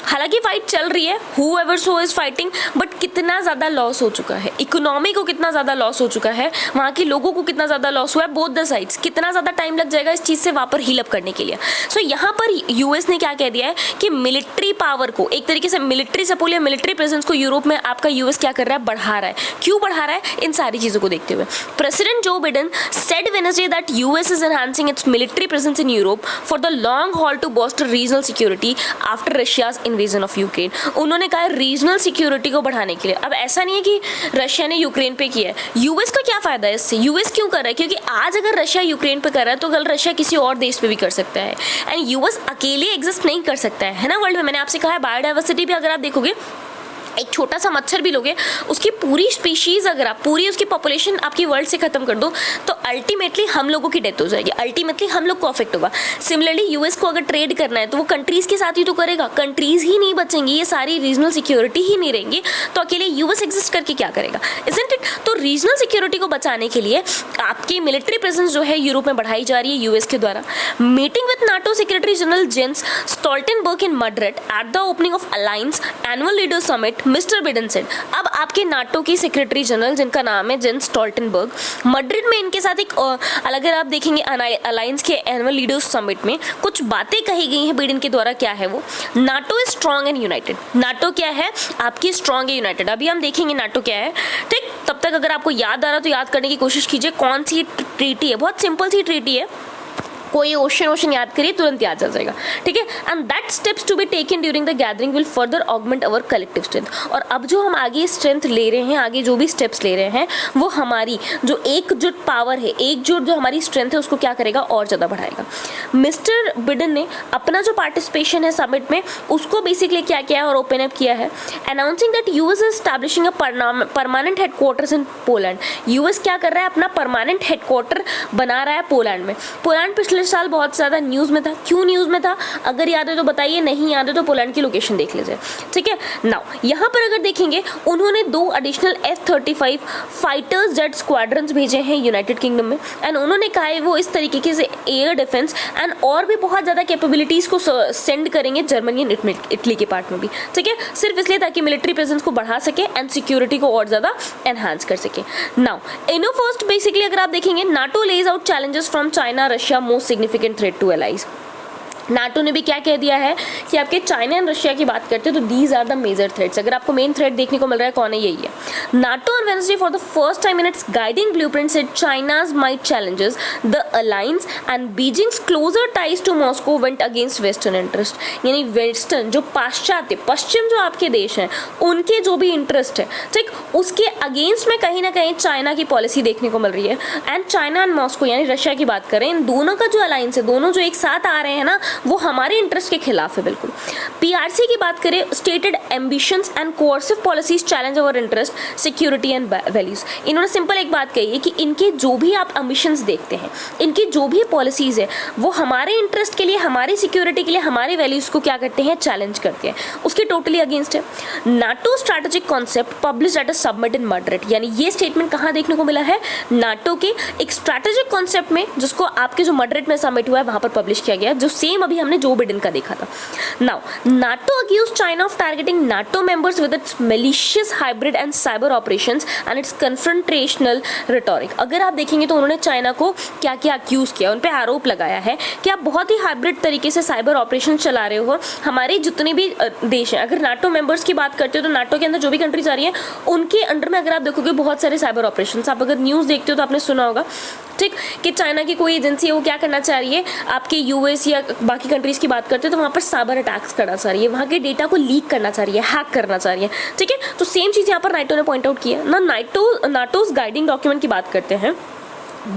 Speaker 2: हालांकि फाइट चल रही है, whoever so is fighting, but कितना ज़्यादा लॉस हो चुका है, इकोनॉमी को कितना ज़्यादा लॉस हो चुका है, वहाँ के लोगों को कितना ज़्यादा लॉस हुआ है, बोथ द साइड्स। कितना ज़्यादा टाइम लग जाएगा इस चीज़ से वहाँ पर हील अप करने के लिए। सो यहाँ पर यूएस ने क्या कह दिया है कि मिलिट्री पावर को, एक तरीके से मिलिट्री सपोर्ट या मिलिट्री प्रेजेंस को यूरोप में आपका यूएस क्या कर रहा है, बढ़ा रहा है। क्यों बढ़ा रहा है? इन सारी चीज़ों को देखते हुए president Joe Biden said Wednesday that US is enhancing its military presence in Europe for the long haul to bolster regional security after Russia's invasion of Ukraine. उन्होंने कहा रीजनल सिक्योरिटी को बढ़ाने के लिए। अब ऐसा नहीं है कि रशिया ने यूक्रेन पे किया है, यूएस का क्या फायदा है इससे? यूएस क्यों कर रहा है? क्योंकि आज अगर रशिया यूक्रेन पे कर रहा है तो कल रशिया किसी और देश पे भी कर सकता है, एंड यूएस अकेले एग्जिस्ट नहीं कर सकता है ना वर्ल्ड में। मैंने आपसे कहा है बायोडाइवर्सिटी भी अगर आप देखोगे, एक छोटा सा मच्छर भी लोगे, उसकी पूरी स्पीशीज़ अगर आप पूरी उसकी पॉपुलेशन आपकी वर्ल्ड से खत्म कर दो तो अल्टीमेटली हम लोगों की डेथ हो जाएगी, अल्टीमेटली हम लोग को अफेक्ट होगा। सिमिलरली यूएस को अगर ट्रेड करना है तो वो कंट्रीज़ के साथ ही तो करेगा, कंट्रीज़ ही नहीं बचेंगी, ये सारी रीजनल सिक्योरिटी ही नहीं रहेंगी, तो अकेले यूएस एग्जिस्ट करके क्या करेगा, इजंट इट? तो रीजनल सिक्योरिटी को बचाने के लिए आपकी मिलिट्री प्रेजेंस जो है यूरोप में बढ़ाई जा रही है यूएस के द्वारा। Meeting with NATO secretary general Jens Stoltenberg in Madrid at the opening of alliance annual leader summit, mister Biden said. अब आपके नाटो की सेक्रेटरी जनरल जिनका नाम है जेंस स्टोल्टनबर्ग, मैड्रिड में इनके साथ एक अगर आप देखेंगे अलायंस के एनुअल लीडर्स समिट में कुछ बातें कही गई हैं बिडेन के द्वारा। क्या है वो? NATO is strong and United. NATO क्या है? आपकी स्ट्रॉन्ग है, यूनाइटेड। अभी हम देखेंगे नाटो क्या है, ठीक। तब तक अगर आपको याद आ रहा तो याद करने की कोशिश कीजिए कौन सी ट्रीटी है, बहुत सिंपल सी ट्रीटी है, कोई ओशन याद करिए तुरंत याद आ जाएगा, ठीक है। And that steps to be taken during the gathering will further augment our collective strength. और अब जो हम आगे स्ट्रेंथ ले रहे हैं, आगे जो भी स्टेप्स ले रहे हैं, वो हमारी जो एकजुट पावर है, एकजुट जो हमारी स्ट्रेंथ है, उसको क्या करेगा, और ज़्यादा बढ़ाएगा। मिस्टर बिडेन ने अपना जो पार्टिसिपेशन है समिट में, उसको बेसिकली क्या किया है और ओपन अप किया है, announcing that US is establishing a permanent headquarters in Poland. US क्या कर रहा है, अपना परमानेंट हेडक्वार्टर बना रहा है पोलैंड में। पोलैंड पिछले साल बहुत ज़्यादा न्यूज़ में था। क्यों न्यूज़ में था? अगर याद है तो बताइए, नहीं याद है तो पोलैंड की लोकेशन देख लीजिए, ठीक है। नाउ यहाँ पर अगर देखेंगे, उन्होंने 2 additional F-35 fighters jet squadrons भेजे हैं यूनाइटेड किंगडम में, एंड उन्होंने कहा है वो इस तरीके से एयर डिफेंस एंड और भी बहुत ज़्यादा कैपेबिलिटीज़ को सेंड करेंगे जर्मनी एंड इटली के पार्ट में भी, ठीक है, सिर्फ इसलिए ताकि मिलिट्री प्रेजेंस को बढ़ा सके एंड सिक्योरिटी को और ज़्यादा एनहांस कर सके। नाउ इनो फर्स्ट बेसिकली अगर आप देखेंगे, NATO lays out challenges from China, Russia most significant threat to allies. NATO ने भी क्या कह दिया है कि आपके चाइना एंड रशिया की बात करते हैं तो these are the major threats. अगर आपको मेन थ्रेट देखने को मिल रहा है कौन है, यही है। NATO on Wednesday for the first time in its guiding blueprint said China's might challenges the alliance and Beijing's closer ties to Moscow went against western interest. यानी वेस्टर्न जो पाश्चात्य पश्चिम जो आपके देश हैं, उनके जो भी इंटरेस्ट है, ठीक, उसके अगेंस्ट में कहीं ना कहीं चाइना की पॉलिसी देखने को मिल रही है। एंड चाइना एंड मॉस्को यानी रशिया की बात करें, इन दोनों का जो अलायंस है, दोनों जो एक साथ आ रहे हैं ना, वो हमारे इंटरेस्ट के खिलाफ है बिल्कुल। पीआरसी की बात करें, stated ambitions and coercive policies challenge our interest, security and values. इन्होंने सिंपल एक बात कही है कि इनके जो भी आप एम्बिशंस देखते हैं, इनकी जो भी पॉलिसीज है, वो हमारे इंटरेस्ट के लिए, हमारी सिक्योरिटी के लिए, हमारे वैल्यूज को क्या करते हैं, चैलेंज करते हैं, उसके टोटली अगेंस्ट है। NATO strategic concept publish at a summit in Madrid. यानी ये स्टेटमेंट कहाँ देखने को मिला है, नाटो के एक स्ट्रैटेजिक कॉन्सेप्ट में, जिसको आपके जो मैड्रिड में समिट हुआ है वहां पर पब्लिश किया गया, जो सेम सेम अभी हमने जो बिडेन का देखा था। Now NATO accuse China of targeting NATO members with its malicious hybrid and cyber operations and its confrontational rhetoric। अगर आप देखेंगे तो उन्होंने चाइना को क्या क्या अक्यूज किया, उन पे आरोप लगाया है कि आप बहुत ही हाइब्रिड तरीके से साइबर ऑपरेशन चला रहे हो। हमारे जितने भी देश हैं, अगर नाटो मेंबर्स की बात करते हो तो नाटो के अंदर जो भी कंट्रीज आ रही हैं उनके अंडर में अगर आप देखोगे बहुत सारे साइबर ऑपरेशन। आप अगर न्यूज़ देखते हो तो आपने सुना होगा, ठीक, कि चाइना की कोई एजेंसी है वो क्या करना चाह रही है, आपके यूएस या बाकी कंट्रीज की बात करते हैं तो वहाँ पर साइबर अटैक्स करना चाह रही है, वहाँ के डेटा को लीक करना चाह रही है, हैक करना चाह रही है, ठीक है। तो सेम चीज़ यहाँ पर नाटो ने पॉइंट आउट की है ना। नाटोज गाइडिंग डॉक्यूमेंट की बात करते हैं,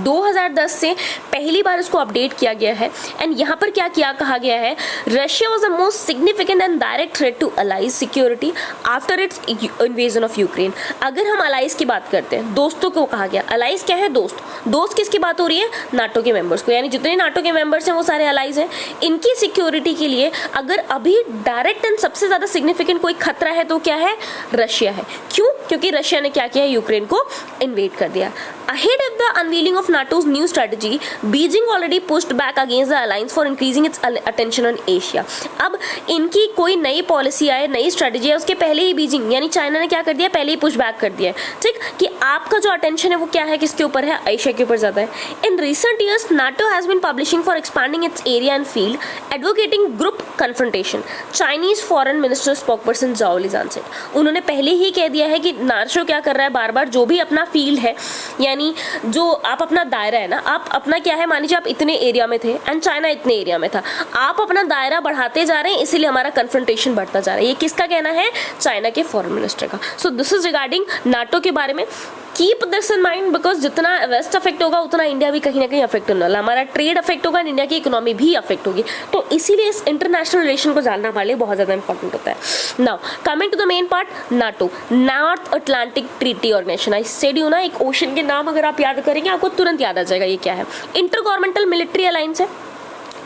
Speaker 2: 2010 से पहली बार इसको अपडेट किया गया है। एंड यहाँ पर क्या किया कहा गया है, Russia was the most significant and direct threat to allies security after its invasion of Ukraine. अगर हम अलाइज की बात करते हैं, दोस्तों को कहा गया, अलाइज क्या है, दोस्त किसकी बात हो रही है, नाटो के मेंबर्स को, यानी जितने नाटो के मेंबर्स हैं वो सारे अलाइज हैं। इनकी सिक्योरिटी के लिए अगर अभी डायरेक्ट एंड सबसे ज़्यादा सिग्निफिकेंट कोई खतरा है तो क्या है, रशिया है। क्यों? क्योंकि रशिया ने क्या किया, यूक्रेन को इन्वेड कर दिया। Ahead of the unveiling of NATO's new strategy, Beijing already pushed back against the alliance for increasing its attention on Asia। अब इनकी कोई नई पॉलिसी आए, नई स्ट्रेटजी है, उसके पहले ही बीजिंग यानी चाइना ने क्या कर दिया, पहले ही पुश बैक कर दिया है, ठीक, कि आपका जो अटेंशन है वो क्या है, किसके ऊपर है, एशिया के ऊपर ज़्यादा है। In recent years NATO has been publishing for expanding its area and field, advocating group confrontation. Chinese foreign minister spokesperson Zhao Lijian से उन्होंने पहले ही कह दिया है कि नाटो क्या कर रहा है, बार बार जो भी अपना फील्ड है, यानी जो आप अपना दायरा है ना, आप अपना क्या है, मान लीजिए आप इतने एरिया में थे एंड चाइना इतने एरिया में था, आप अपना दायरा बढ़ाते जा रहे हैं, इसीलिए हमारा कन्फ्रंटेशन बढ़ता जा रहा है। ये किसका कहना है, चाइना के फॉरेन मिनिस्टर का। So this is regarding NATO के बारे में। Keep this in mind because जितना वेस्ट अफेक्ट होगा उतना इंडिया भी कहीं ना कहीं अफेक्ट होने वाला, हमारा ट्रेड अफेक्ट होगा, इंडिया की इकोनॉमी भी अफेक्ट होगी। तो इसीलिए इस इंटरनेशनल रिलेशन को जानना हमारे लिए बहुत ज़्यादा इंपॉर्टेंट होता है। Now coming to the main part, NATO, North Atlantic Treaty Organization. I said you ना, एक ओशन के नाम अगर आप याद करेंगे आपको तुरंत याद आ जाएगा ये क्या है। इंटर गवर्नमेंटल मिलिट्री अलायंस है,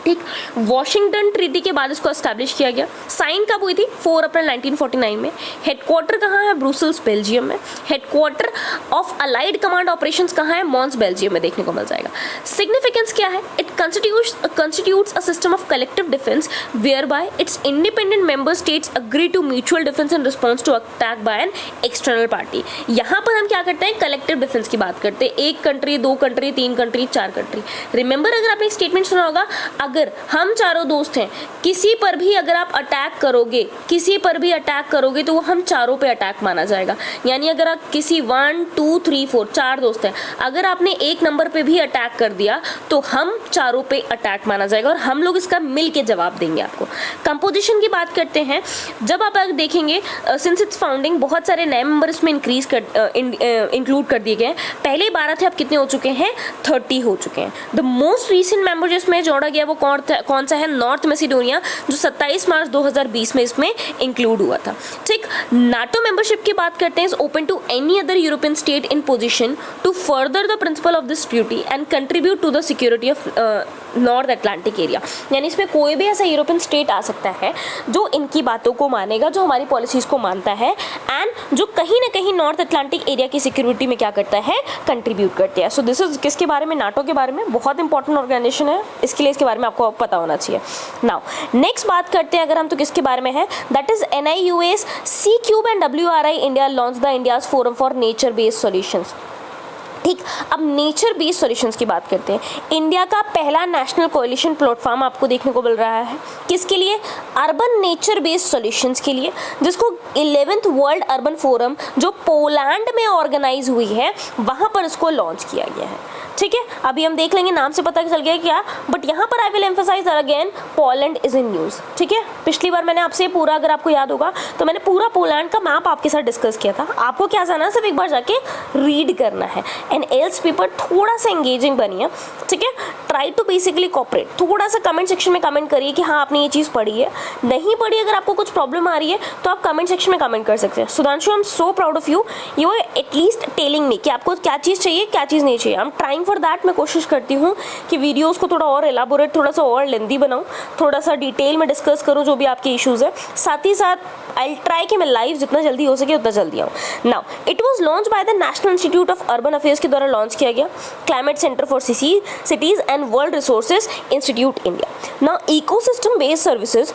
Speaker 2: ठीक। वॉशिंगटन ट्रीटी के बाद इसको एस्टैब्लिश किया गया। साइन कब हुई थी, 4 अप्रैल 1949 में। हेडक्वार्टर कहाँ है, ब्रुसेल्स बेल्जियम में। Headquarter of allied command operations कहाँ है, मॉन्स बेल्जियम में देखने को मिल जाएगा। सिग्निफिकेंस क्या है, it constitutes a system of collective defense whereby its independent member states agree to mutual defense in response to attack by an external party। यहाँ पर हम क्या करते हैं, कलेक्टिव डिफेंस की बात करते हैं, एक country, 2 country, 3 country, 4 country. Remember, अगर आपने एक स्टेटमेंट सुना होगा, अगर हम चारों दोस्त हैं, किसी पर भी अगर आप अटैक करोगे, किसी पर भी अटैक करोगे तो वो हम चारों पे अटैक माना जाएगा। यानी अगर आप किसी 1 2 3 4 4 दोस्त हैं, अगर आपने एक नंबर पे भी अटैक कर दिया तो हम चारों पे अटैक माना जाएगा और हम लोग इसका मिल के जवाब देंगे आपको। कंपोजिशन की बात करते हैं, जब आप अगर देखेंगे सिंस इट्स फाउंडिंग बहुत सारे नए मेंबर इसमें इंक्लूड कर दिए गए हैं। पहले 12 थे, अब कितने हो चुके हैं, 30 हो चुके हैं। द मोस्ट रीसेंट मेंबर जिसमें जोड़ा गया वो कौन सा है, नॉर्थ मैसेडोनिया, जो 27 मार्च 2020 में इसमें इंक्लूड हुआ था, ठीक। नाटो मेंबरशिप की बात करते हैं, is open to any other European state in position to further the principle of this treaty and contribute to the security of North Atlantic area. यानी इसमें कोई भी ऐसा यूरोपियन स्टेट आ सकता है जो इनकी बातों को मानेगा, जो हमारी पॉलिसीज़ को मानता है एंड जो कहीं ना कहीं नॉर्थ अटलांटिक एरिया की सिक्योरिटी में क्या करता है, कंट्रीब्यूट करते हैं। सो दिस इज किसके बारे में, नाटो के बारे में। बहुत इंपॉर्टेंट ऑर्गेनाइजेशन है, इसके लिए इसके बारे में आपको पता होना चाहिए। नाउ नेक्स्ट बात करते हैं अगर हम, तो किसके बारे में है, that is NIUS, C-Cube and WRI India launch the India's forum for nature based solutions, ठीक। अब नेचर बेस्ड सॉल्यूशंस की बात करते हैं। इंडिया का पहला नेशनल कोalition प्लेटफॉर्म आपको देखने को मिल रहा है, किसके लिए, अर्बन नेचर बेस्ड सॉल्यूशंस के लिए, जिसको 11th वर्ल्ड अर्बन फोरम जो पोलैंड में ऑर्गेनाइज हुई है वहाँ पर इसको लॉन्च किया गया है, ठीक है। अभी हम देख लेंगे, नाम से पता चल गया क्या, बट यहाँ पर I will emphasise again, Poland is in news, ठीक है। पिछली बार मैंने आपसे पूरा, अगर आपको याद होगा तो मैंने पूरा पोलैंड का मैप आपके साथ डिस्कस किया था। आपको क्या जाना है, सिर्फ एक बार जाके रीड करना है एंड एल्स पेपर थोड़ा सा एंगेजिंग बनिए, ठीक है। ट्राई टू बेसिकली कॉपरेट, थोड़ा सा कमेंट सेक्शन में कमेंट करिए कि हाँ आपने ये चीज़ पढ़ी है, नहीं पढ़ी, अगर आपको कुछ प्रॉब्लम आ रही है तो आप कमेंट सेक्शन में कमेंट कर सकते हैं। Sudhanshu, I am so proud of you, you are at least telling me कि आपको क्या चीज़ चाहिए, क्या चीज़ नहीं चाहिए। I am trying time for that मैं कोशिश करती हूँ कि वीडियोस को थोड़ा और एलाबोरेट, थोड़ा सा और लेंदी बनाऊँ, थोड़ा सा डिटेल में डिस्कस करूँ जो भी आपके इश्यूज़ है। साथ ही साथ आई ट्राई कि मैं लाइव जितना जल्दी हो सके उतना जल्दी आऊँ। Now it was launch by the national institute of urban affairs के द्वारा लॉन्च किया गया, climate centre for cities and world resources institute India. Now ecosystem based services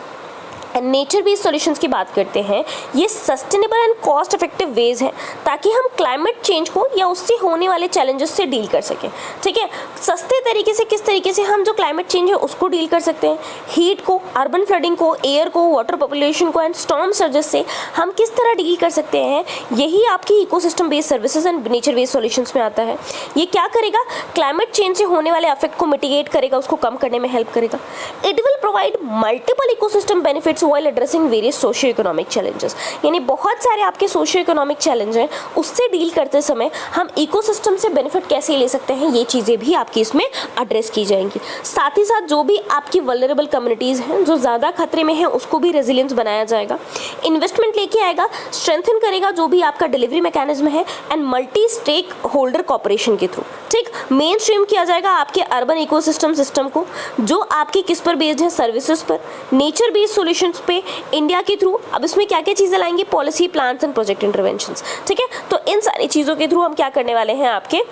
Speaker 2: and nature based solutions की बात करते हैं, ये sustainable and cost effective ways हैं ताकि हम क्लाइमेट चेंज को या उससे होने वाले चैलेंजेस से डील कर सकें। ठीक है, सस्ते तरीके से किस तरीके से हम जो क्लाइमेट चेंज है उसको डील कर सकते हैं, हीट को, अर्बन फ्लडिंग को, एयर को, वाटर पॉपुलेशन को एंड स्टॉर्म सर्जेस से हम किस तरह डील कर सकते हैं, यही आपकी ecosystem based services and nature based solutions में आता है। ये क्या करेगा, क्लाइमेट चेंज से होने वाले इफेक्ट को मिटिगेट करेगा, उसको कम करने में हेल्प करेगा। It will provide multiple ecosystem benefits while addressing various socio economic challenges, यानी बहुत सारे आपके सोशियो इकोनॉमिक चैलेंज हैं, उससे डील करते समय हम इकोसिस्टम से बेनिफिट कैसे ले सकते हैं, ये चीज़ें भी आपकी इसमें एड्रेस की जाएंगी। साथ ही साथ जो भी आपकी वल्नरेबल कम्युनिटीज़ हैं, जो ज़्यादा खतरे में हैं, उसको भी रेजिलियंस बनाया जाएगा, इन्वेस्टमेंट लेके आएगा, स्ट्रेंथन करेगा जो भी आपका डिलीवरी मैकेनिज्म है and multi stakeholder cooperation के थ्रू। ठीक, मेन स्ट्रीम किया जाएगा आपके अर्बन इकोसिस्टम सिस्टम को, जो आपकी किस पर बेस्ड है, सर्विसेज पर, नेचर बेस्ड सॉल्यूशंस पे इंडिया के थ्रू। अब इसमें क्या क्या चीज़ें लाएंगे, policy, plans and project interventions. ठीक है, तो इन सारी चीज़ों के थ्रू हम क्या करने वाले हैं, आपके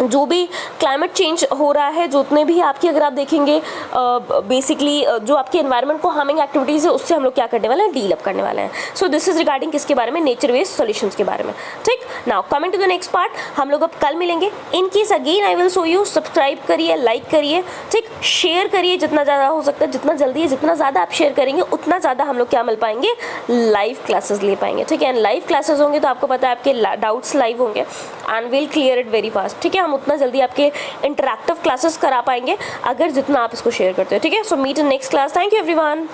Speaker 2: जो भी क्लाइमेट चेंज हो रहा है, जितने भी आपकी अगर आप देखेंगे बेसिकली जो आपके एनवायरनमेंट को हार्मिंग एक्टिविटीज़ है, उससे हम लोग क्या करने वाले हैं, डील अप करने वाले हैं। सो दिस इज रिगार्डिंग किसके बारे में, नेचर बेस्ड सॉल्यूशंस के बारे में। ठीक, now coming to the next part, हम लोग अब कल मिलेंगे। In case again I will show you, subscribe करिए, लाइक करिए, ठीक, शेयर करिए जितना ज़्यादा हो सकता है, जितना जल्दी है, जितना ज़्यादा आप शेयर करेंगे उतना ज़्यादा हम लोग क्या मिल पाएंगे, लाइव क्लासेस ले पाएंगे। ठीक है, एंड लाइव क्लासेस होंगे तो आपको पता है आपके डाउट्स लाइव होंगे and will clear it very fast. ठीक है, हम उतना जल्दी आपके इंटरैक्टिव क्लासेस करा पाएंगे अगर जितना आप इसको शेयर करते हो। ठीक है, so meet in next class. Thank you everyone.